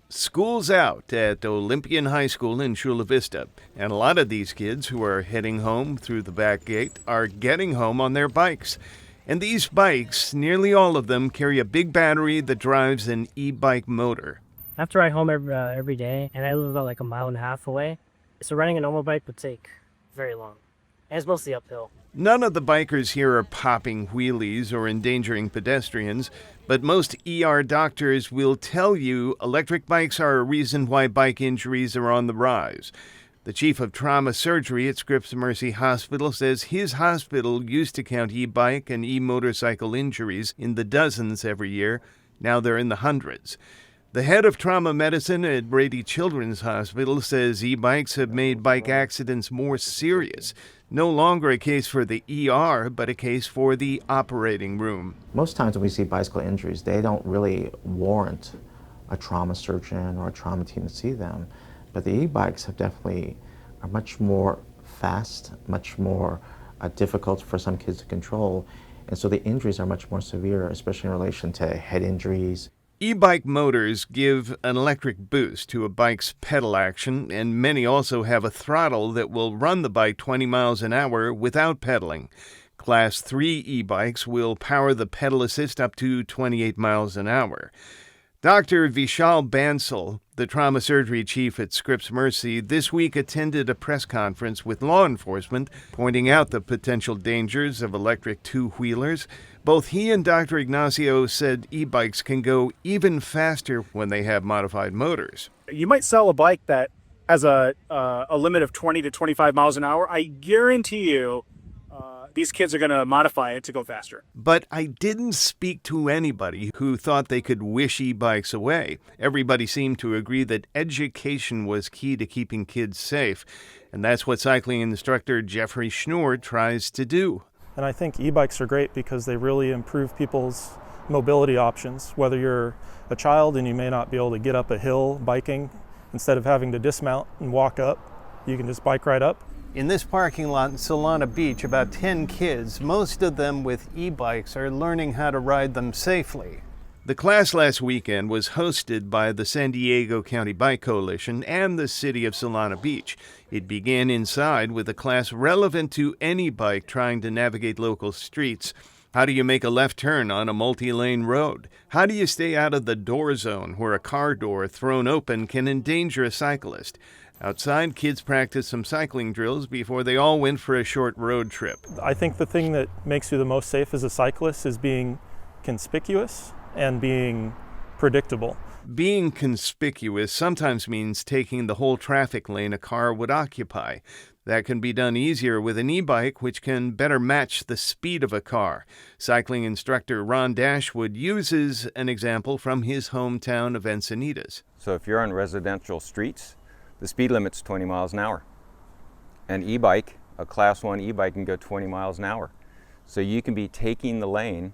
School's out at Olympian High School in Chula Vista, and a lot of these kids who are heading home through the back gate are getting home on their bikes. And these bikes, nearly all of them, carry a big battery that drives an e-bike motor. I have to ride home every day, and I live about like a mile and a half away. So riding a normal bike would take very long, and it's mostly uphill. None of the bikers here are popping wheelies or endangering pedestrians, but most ER doctors will tell you electric bikes are a reason why bike injuries are on the rise. The chief of trauma surgery at Scripps Mercy Hospital says his hospital used to count e-bike and e-motorcycle injuries in the dozens every year. Now they're in the hundreds. The head of trauma medicine at Brady Children's Hospital says e-bikes have made bike accidents more serious. No longer a case for the ER, but a case for the operating room. Most times when we see bicycle injuries, they don't really warrant a trauma surgeon or a trauma team to see them. But the e-bikes are much more fast, much more difficult for some kids to control. And so the injuries are much more severe, especially in relation to head injuries. E-bike motors give an electric boost to a bike's pedal action, and many also have a throttle that will run the bike 20 miles an hour without pedaling. Class 3 e-bikes will power the pedal assist up to 28 miles an hour. Dr. Vishal Bansal, the trauma surgery chief at Scripps Mercy, this week attended a press conference with law enforcement, pointing out the potential dangers of electric two-wheelers. Both he and Dr. Ignacio said e-bikes can go even faster when they have modified motors. You might sell a bike that has a limit of 20 to 25 miles an hour. I guarantee you these kids are going to modify it to go faster. But I didn't speak to anybody who thought they could wish e-bikes away. Everybody seemed to agree that education was key to keeping kids safe, and that's what cycling instructor Jeffrey Schnur tries to do. And I think e-bikes are great because they really improve people's mobility options. Whether you're a child and you may not be able to get up a hill biking, instead of having to dismount and walk up, you can just bike right up. In this parking lot in Solana Beach, about 10 kids, most of them with e-bikes, are learning how to ride them safely. The class last weekend was hosted by the San Diego County Bike Coalition and the city of Solana Beach. It began inside with a class relevant to any bike trying to navigate local streets. How do you make a left turn on a multi-lane road? How do you stay out of the door zone where a car door thrown open can endanger a cyclist? Outside, kids practiced some cycling drills before they all went for a short road trip. I think the thing that makes you the most safe as a cyclist is being conspicuous and being predictable. Being conspicuous sometimes means taking the whole traffic lane a car would occupy. That can be done easier with an e-bike, which can better match the speed of a car. Cycling instructor Ron Dashwood uses an example from his hometown of Encinitas. So if you're on residential streets, the speed limit's 20 miles an hour. An e-bike, a class 1 e-bike, can go 20 miles an hour. So you can be taking the lane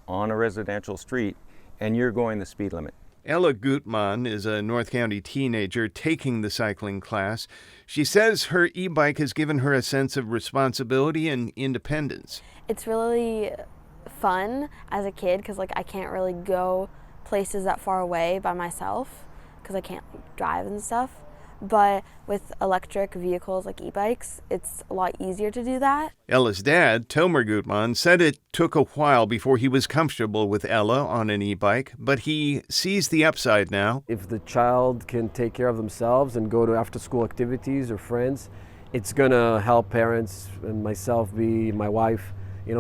on a residential street and you're going the speed limit. Ella Gutmann is a North County teenager taking the cycling class. She says her e-bike has given her a sense of responsibility and independence. It's really fun as a kid because I can't really go places that far away by myself because I can't drive and stuff. But with electric vehicles like e-bikes, it's a lot easier to do that. Ella's dad, Tomer Gutmann, said it took a while before he was comfortable with Ella on an e-bike, but he sees the upside now. If the child can take care of themselves and go to after-school activities or friends, it's going to help parents and myself, my wife,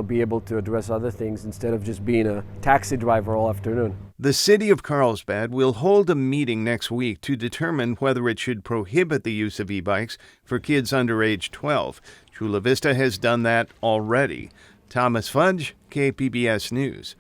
be able to address other things instead of just being a taxi driver all afternoon. The city of Carlsbad will hold a meeting next week to determine whether it should prohibit the use of e-bikes for kids under age 12. Chula Vista has done that already. Thomas Fudge, KPBS News.